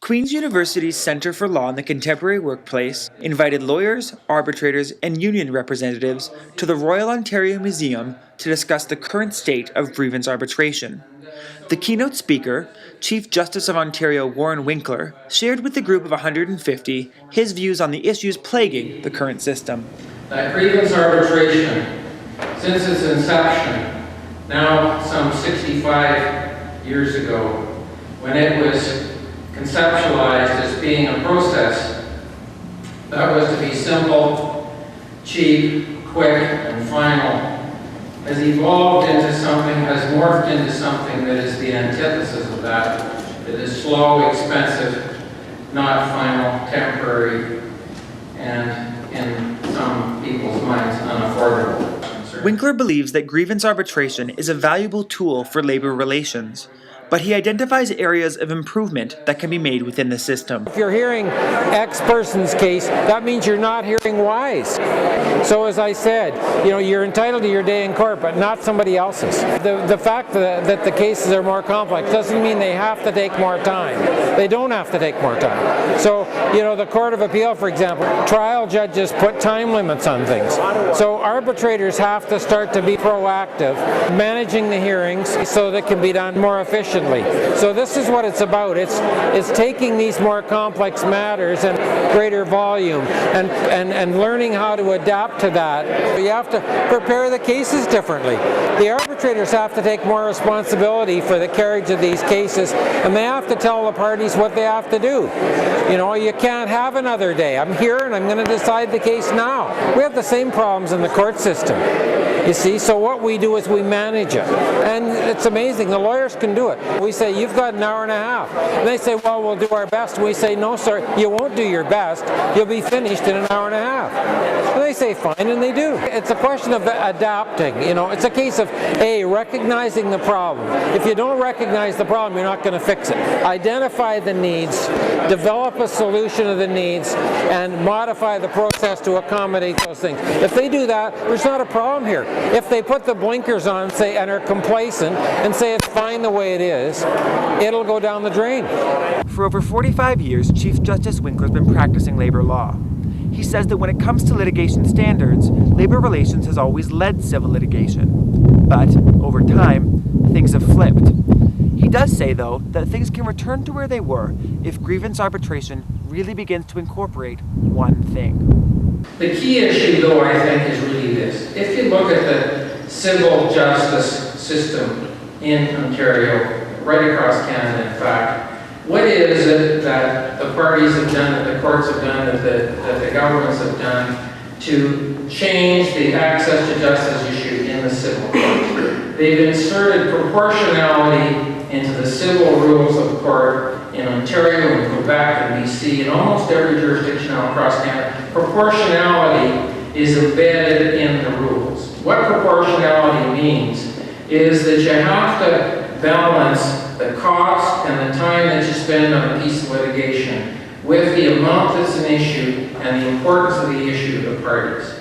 Queen's University's Center for Law in the Contemporary Workplace invited lawyers, arbitrators, and union representatives to the Royal Ontario Museum to discuss the current state of grievance arbitration. The keynote speaker, Chief Justice of Ontario Warren Winkler, shared with the group of 150 his views on the issues plaguing the current system. That grievance arbitration, since its inception, now some 65 years ago, when it was conceptualized as being a process that was to be simple, cheap, quick, and final, has evolved into something, has morphed into something that is the antithesis of that. It is slow, expensive, not final, temporary, and in some people's minds, unaffordable. Winkler believes that grievance arbitration is a valuable tool for labor relations, but he identifies areas of improvement that can be made within the system. If you're hearing X person's case, that means you're not hearing Y's. So as I said, you're entitled to your day in court, but not somebody else's. The fact that the cases are more complex doesn't mean they have to take more time. They don't have to take more time. So, the Court of Appeal, for example, trial judges put time limits on things. So arbitrators have to start to be proactive, managing the hearings so that it can be done more efficiently. So this is what it's about. It's taking these more complex matters and greater volume and learning how to adapt to that. You have to prepare the cases differently. The arbitrators have to take more responsibility for the carriage of these cases, and they have to tell the parties what they have to do. You can't have another day. I'm here and I'm going to decide the case now. We have the same problems in the court system. You see, so what we do is we manage it. And it's amazing, the lawyers can do it. We say, you've got an hour and a half. And they say, well, we'll do our best. We say, no, sir, you won't do your best. You'll be finished in an hour and a half. And they say, fine, and they do. It's a question of adapting. It's a case of, A, recognizing the problem. If you don't recognize the problem, you're not going to fix it. Identify the needs, develop a solution of the needs, and modify the process to accommodate those things. If they do that, there's not a problem here. If they put the blinkers on, and are complacent and say it's fine the way it is, it'll go down the drain. For over 45 years, Chief Justice Winkler's been practicing labor law. He says that when it comes to litigation standards, labor relations has always led civil litigation. But, over time, things have flipped. He does say, though, that things can return to where they were if grievance arbitration really begins to incorporate one thing. The key issue, though, I think, is really this. If you look at the civil justice system in Ontario, right across Canada, in fact, what is it that the parties have done, that the courts have done, that the governments have done to change the access to justice issue in the civil court? They've inserted proportionality into the civil rules of court in Ontario and Quebec and BC and almost every jurisdiction all across Canada. Proportionality is embedded in the rules. What proportionality means is that you have to balance the cost and the time that you spend on a piece of litigation with the amount that's an issue and the importance of the issue to the parties.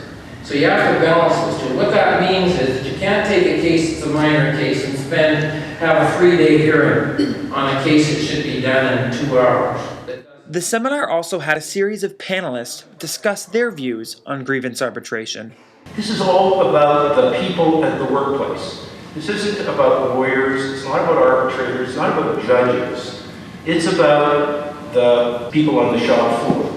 So you have to balance those two. What that means is that you can't take a case that's a minor case and have a 3-day hearing on a case that should be done in 2 hours. The seminar also had a series of panelists discuss their views on grievance arbitration. This is all about the people at the workplace. This isn't about lawyers, it's not about arbitrators, it's not about judges. It's about the people on the shop floor.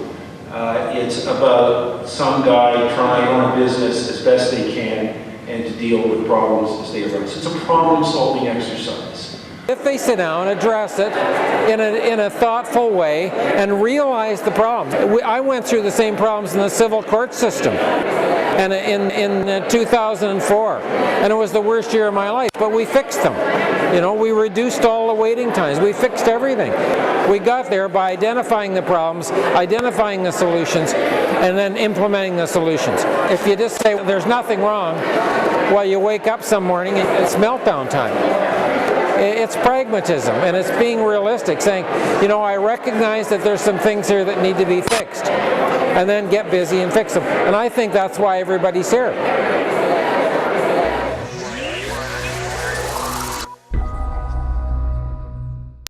It's about some guy trying on a business as best they can and to deal with problems as they arise. It's a problem-solving exercise. If they sit down, address it in a thoughtful way, and realize the problems. I went through the same problems in the civil court system and in 2004, and it was the worst year of my life, but we fixed them. We reduced all the waiting times. We fixed everything. We got there by identifying the problems, identifying the solutions, and then implementing the solutions. If you just say there's nothing wrong, well, you wake up some morning and it's meltdown time. It's pragmatism, and it's being realistic, saying, I recognize that there's some things here that need to be fixed, and then get busy and fix them. And I think that's why everybody's here.